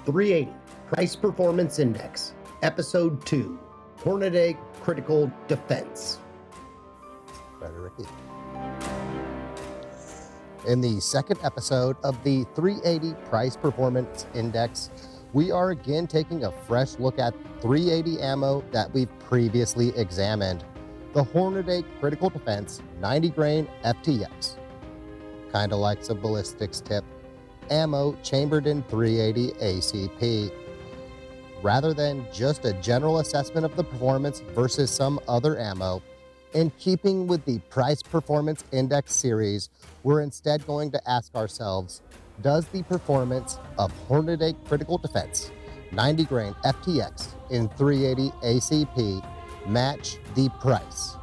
380 Price Performance Index, Episode 2, Hornady Critical Defense. In the second episode of the 380 Price Performance Index, we are again taking a fresh look at 380 ammo that we've previously examined, the Hornady Critical Defense 90 grain FTX. Kinda like a ballistics tip, ammo chambered in 380 ACP. Rather than just a general assessment of the performance versus some other ammo, in keeping with the Price Performance Index series, we're instead going to ask ourselves, does the performance of Hornady Critical Defense 90 grain FTX in 380 ACP match the price?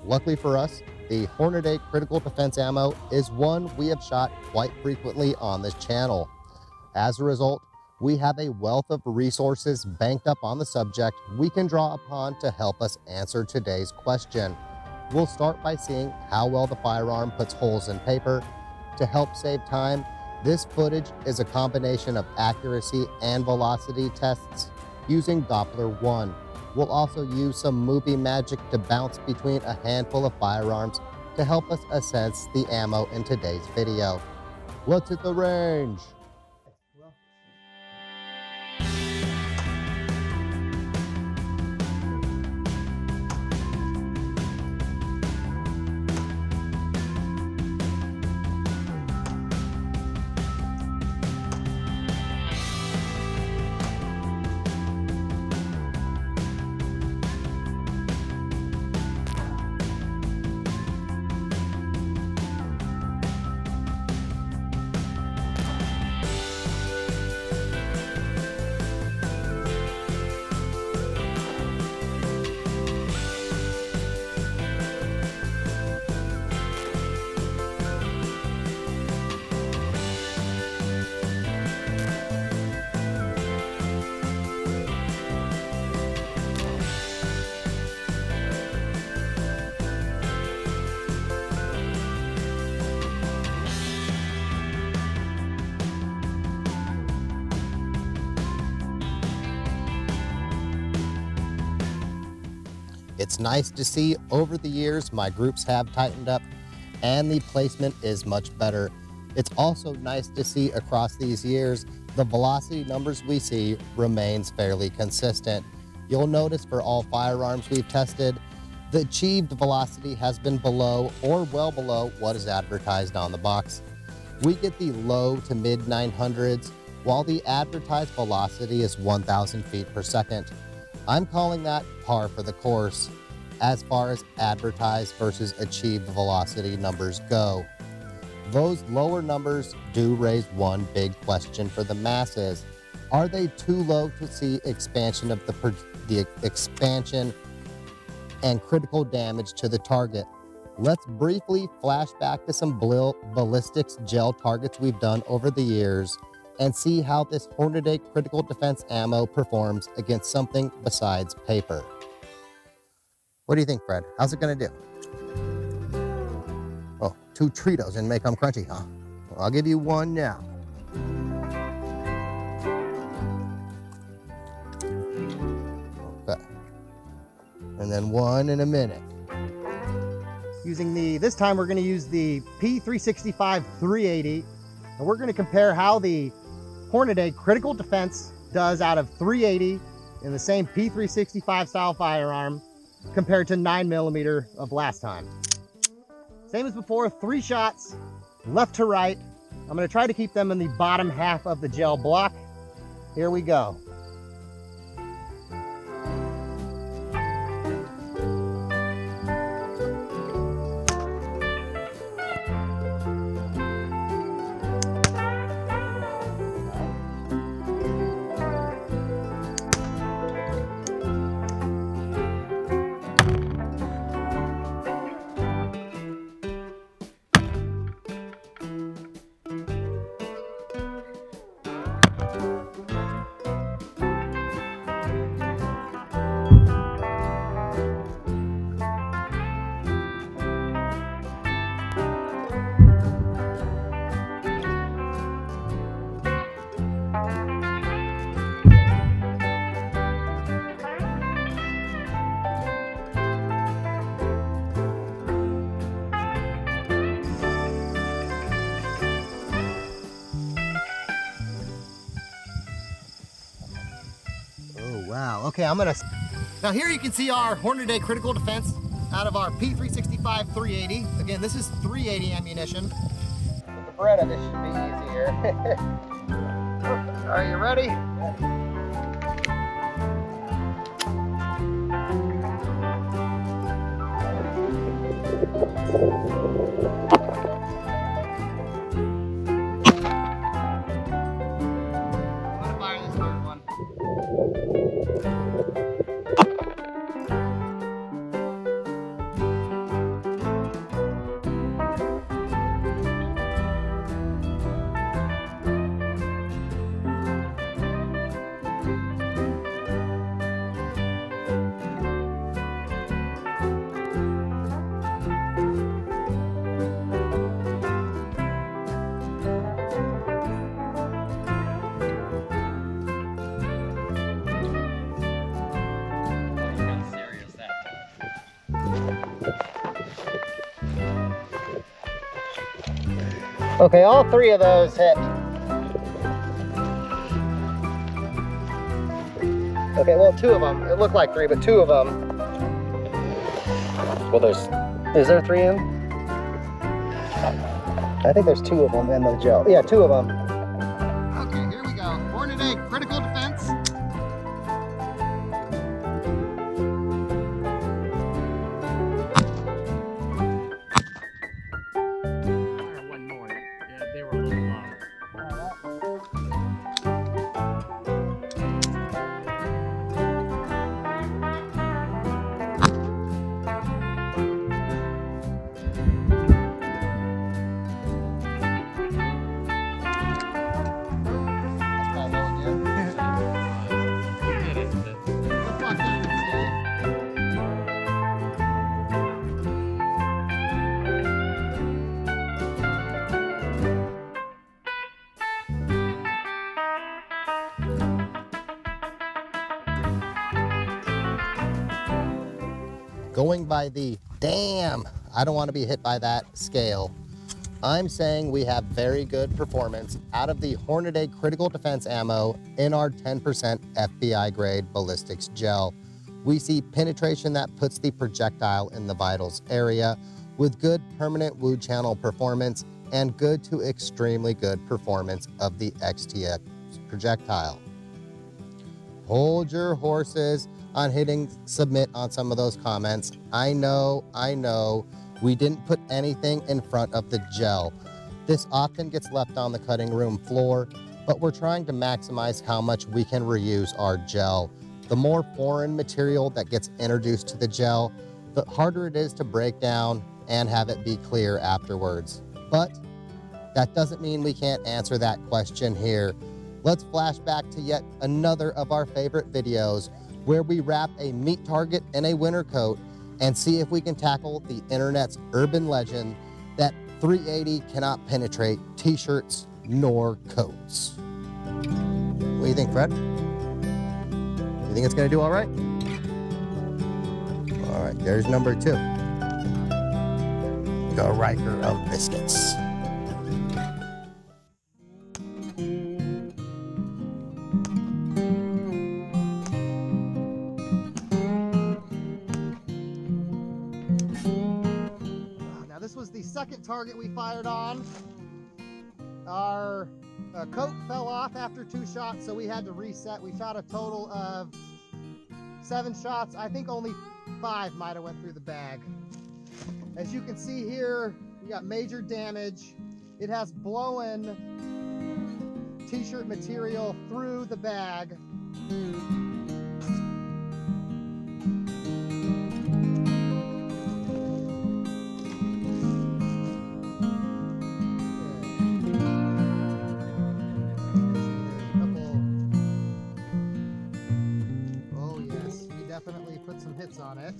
Luckily for us, the Hornady Critical Defense ammo is one we have shot quite frequently on this channel. As a result, we have a wealth of resources banked up on the subject we can draw upon to help us answer today's question. We'll start by seeing how well the firearm puts holes in paper. To help save time, this footage is a combination of accuracy and velocity tests using Doppler 1. We'll also use some movie magic to bounce between a handful of firearms to help us assess the ammo in today's video. Let's hit the range. It's nice to see over the years my groups have tightened up and the placement is much better. It's also nice to see across these years the velocity numbers we see remains fairly consistent. You'll notice for all firearms we've tested, the achieved velocity has been below or well below what is advertised on the box. We get the low to mid 900s while the advertised velocity is 1,000 feet per second. I'm calling that par for the course as far as advertised versus achieved velocity numbers go. Those lower numbers do raise one big question for the masses. Are they too low to see expansion of the expansion and critical damage to the target? Let's briefly flash back to some ballistics gel targets we've done over the years and see how this Hornady Critical Defense ammo performs against something besides paper. What do you think, Fred? How's it gonna do? Oh, 2 Tritos and make them crunchy, huh? Well, I'll give you one now. Okay. And then one in a minute. This time we're gonna use the P365 380, and we're gonna compare how the Hornady Critical Defense does out of 380 in the same P365 style firearm compared to 9mm of last time. Same as before, 3 shots, left to right. I'm gonna try to keep them in the bottom half of the gel block. Here we go. Okay, now here you can see our Hornady Critical Defense out of our P365 380. Again, this is 380 ammunition. With the Beretta, this should be easier. Are you ready? I'm gonna fire this third one. Okay, all three of those hit. Okay, well, two of them. It looked like three, but two of them. Well, is there three in? I think there's two of them in the gel. Yeah, two of them. Okay, here we go. Hornady Critical Defense. One more. Yeah, they were a little low. Going by the damn, I don't want to be hit by that scale, I'm saying we have very good performance out of the Hornady Critical Defense ammo in our 10% FBI grade ballistics gel. We see penetration that puts the projectile in the vitals area with good permanent wound channel performance and good to extremely good performance of the XTX projectile. Hold your horses on hitting submit on some of those comments. I know, we didn't put anything in front of the gel. This often gets left on the cutting room floor, but we're trying to maximize how much we can reuse our gel. The more foreign material that gets introduced to the gel, the harder it is to break down and have it be clear afterwards. But that doesn't mean we can't answer that question here. Let's flash back to yet another of our favorite videos where we wrap a meat target in a winter coat and see if we can tackle the internet's urban legend that 380 cannot penetrate t-shirts nor coats. What do you think, Fred? You think it's gonna do all right? All right, there's number 2. The Riker of biscuits. This was the second target we fired on. Our coat fell off after 2 shots, so we had to reset. We shot a total of 7 shots. I think only 5 might have went through the bag. As you can see here, we got major damage. It has blown t-shirt material through the bag. Definitely put some hits on it.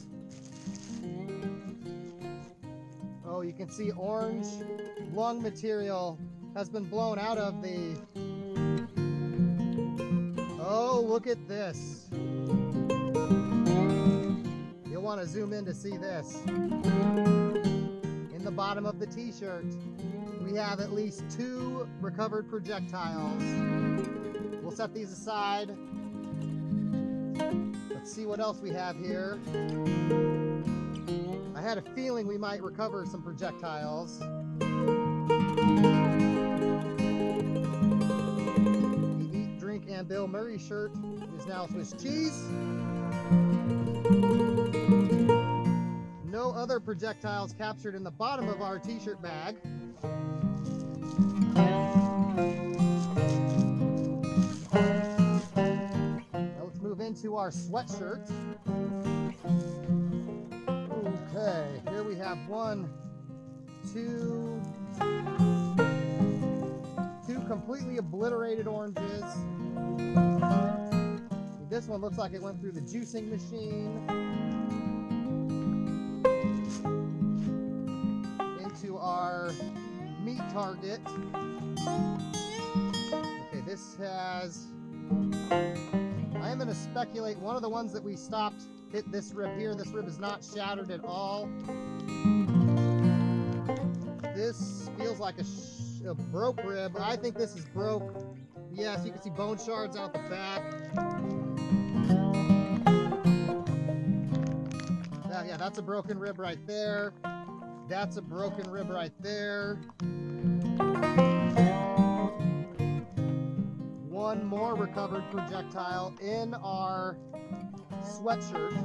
Oh, you can see orange lung material has been blown out of the... Oh, look at this. You'll want to zoom in to see this. In the bottom of the t-shirt, we have at least 2 recovered projectiles. We'll set these aside. Let's see what else we have here. I had a feeling we might recover some projectiles. The Eat, Drink, and Bill Murray shirt is now Swiss cheese. No other projectiles captured in the bottom of our t-shirt bag. Now let's move into our sweatshirt. Okay, here we have two completely obliterated oranges. This one looks like it went through the juicing machine. Into our meat target. Okay, this has, I am going to speculate one of the ones that we stopped hit this rib here. This rib is not shattered at all. This feels like a broke rib. I think this is broke. Yes, you can see bone shards out the back. Yeah, that's a broken rib right there. That's a broken rib right there. One more recovered projectile in our sweatshirt.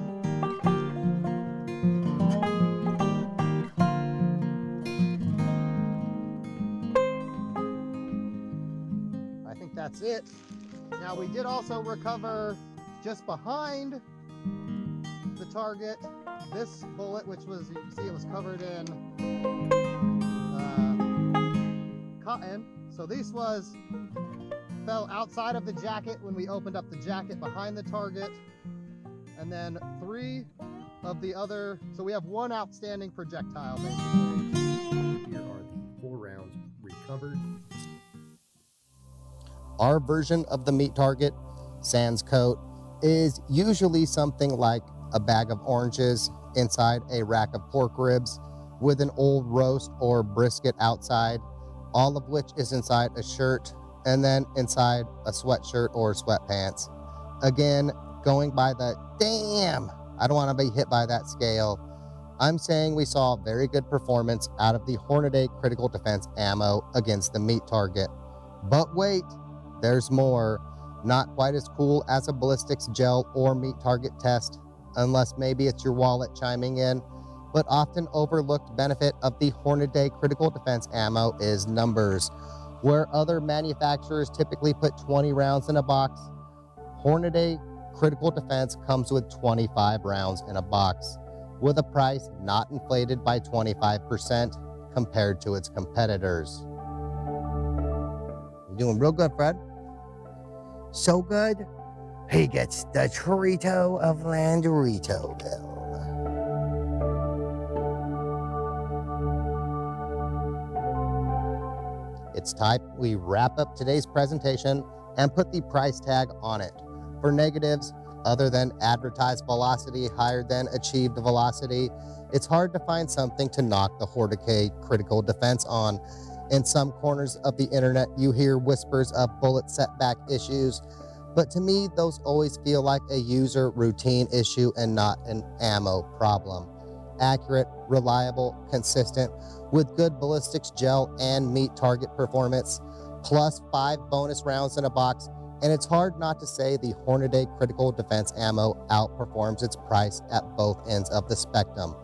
I think that's it. Now we did also recover just behind the target this bullet, which was, you can see it was covered in cotton. So this fell outside of the jacket when we opened up the jacket behind the target. And then 3 of the other, so we have 1 outstanding projectile basically. Here are the 4 rounds recovered. Our version of the meat target, sans coat, is usually something like a bag of oranges inside a rack of pork ribs with an old roast or brisket outside, all of which is inside a shirt and then inside a sweatshirt or sweatpants. Again, going by the damn, I don't want to be hit by that scale. I'm saying we saw very good performance out of the Hornady Critical Defense ammo against the meat target. But wait, there's more. Not quite as cool as a ballistics gel or meat target test, unless maybe it's your wallet chiming in, but often overlooked benefit of the Hornady Critical Defense ammo is numbers. Where other manufacturers typically put 20 rounds in a box, Hornady Critical Defense comes with 25 rounds in a box, with a price not inflated by 25% compared to its competitors. You're doing real good, Fred. So good, he gets the Chorito of Landeritoville. It's time we wrap up today's presentation and put the price tag on it. For negatives, other than advertised velocity higher than achieved velocity, it's hard to find something to knock the Hornady Critical Defense on. In some corners of the internet, you hear whispers of bullet setback issues, but to me, those always feel like a user routine issue and not an ammo problem. Accurate, reliable, consistent, with good ballistics gel and meat target performance, plus 5 bonus rounds in a box, and it's hard not to say the Hornady Critical Defense ammo outperforms its price at both ends of the spectrum.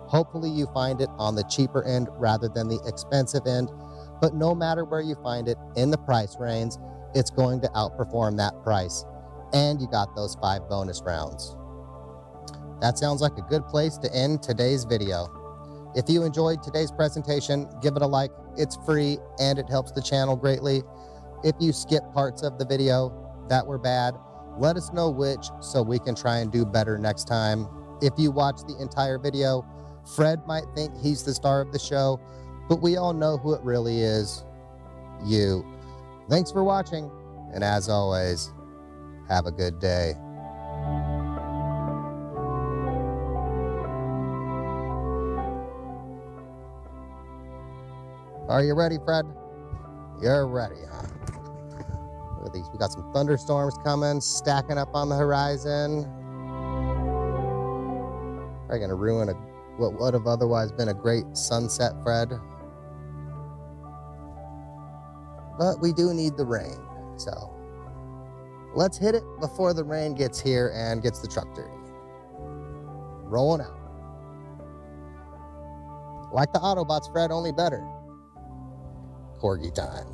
Hopefully you find it on the cheaper end rather than the expensive end, but no matter where you find it in the price range, it's going to outperform that price. And you got those 5 bonus rounds. That sounds like a good place to end today's video. If you enjoyed today's presentation, give it a like. It's free and it helps the channel greatly. If you skip parts of the video that were bad, let us know which so we can try and do better next time. If you watch the entire video, Fred might think he's the star of the show, but we all know who it really is, you. Thanks for watching, and as always, have a good day. Are you ready, Fred? You're ready, huh? Look at these. We got some thunderstorms coming, stacking up on the horizon. Probably gonna ruin what would have otherwise been a great sunset, Fred. But we do need the rain, so let's hit it before the rain gets here and gets the truck dirty. Rolling out. Like the Autobots, Fred, only better. Corgi time.